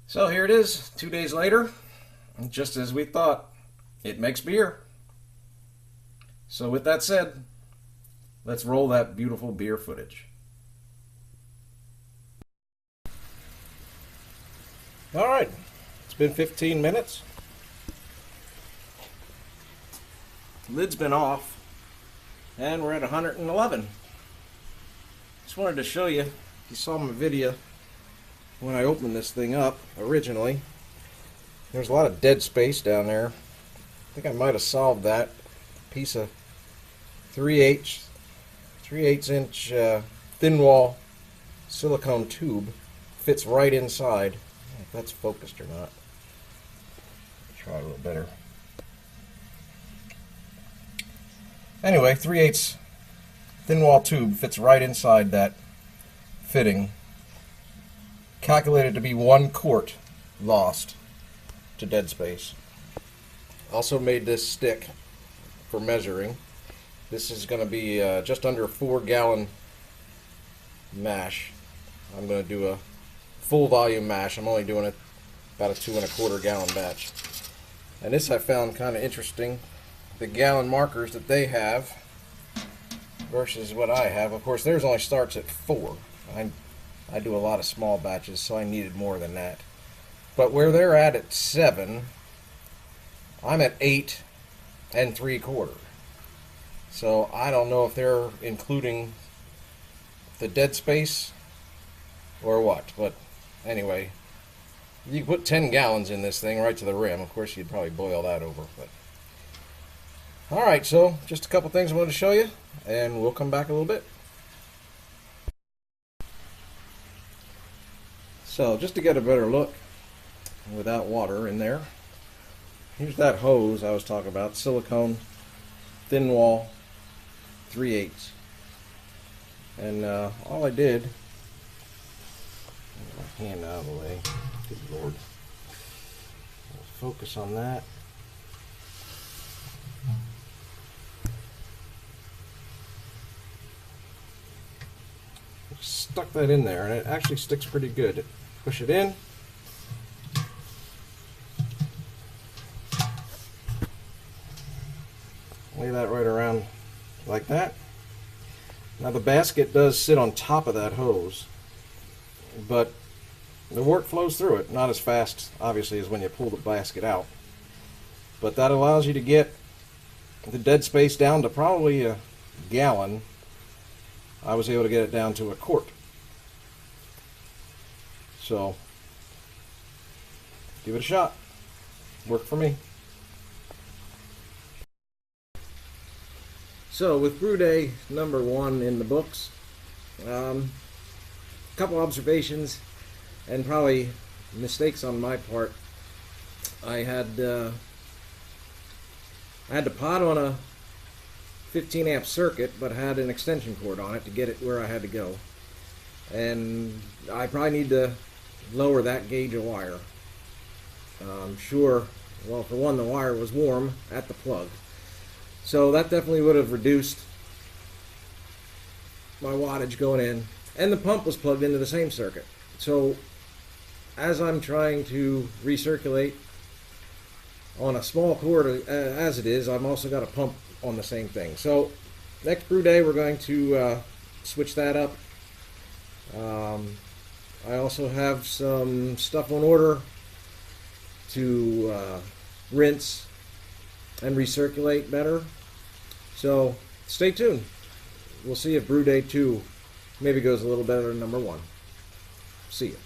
So here it is, 2 days later, and just as we thought, it makes beer. So with that said, let's roll that beautiful beer footage. All right, it's been 15 minutes. Lid's been off, and we're at 111. Just wanted to show you, you saw my video when I opened this thing up originally. There's a lot of dead space down there. I think I might have solved that. Piece of 3/8 inch thin wall silicone tube fits right inside. I don't know if that's focused or not. Try a little better. Anyway, 3/8 thin wall tube fits right inside that fitting. Calculated to be 1 quart lost to dead space. Also made this stick for measuring. This is going to be just under a 4-gallon mash. I'm going to do a full volume mash. I'm only doing it about a 2¼ gallon batch. And this I found kind of interesting. The gallon markers that they have versus what I have. Of course, theirs only starts at 4. I do a lot of small batches, so I needed more than that. But where they're at 7, I'm at 8 3/4. So I don't know if they're including the dead space or what. But anyway, you put 10 gallons in this thing right to the rim. Of course, you'd probably boil that over. But all right, so just a couple things I wanted to show you, and we'll come back a little bit. So just to get a better look without water in there, here's that hose I was talking about, silicone, thin wall, 3/8. And all I did, get my hand out of the way, good Lord, focus on that. Stuck that in there, and it actually sticks pretty good. Push it in. Lay that right around like that. Now the basket does sit on top of that hose, but the work flows through it. Not as fast, obviously, as when you pull the basket out. But that allows you to get the dead space down to probably a gallon. I was able to get it down to 1 quart. So, give it a shot. Worked for me. So, with brew day number 1 in the books, a couple observations and probably mistakes on my part. I had the pot on a 15 amp circuit, but had an extension cord on it to get it where I had to go. And I probably need to lower that gauge of wire. I'm sure, well, for one, the wire was warm at the plug. So that definitely would have reduced my wattage going in. And the pump was plugged into the same circuit. So as I'm trying to recirculate on a small cord as it is, I've also got a pump on the same thing. So next brew day we're going to switch that up. I also have some stuff on order to rinse and recirculate better. So stay tuned. We'll see if brew day 2 maybe goes a little better than number 1. See you.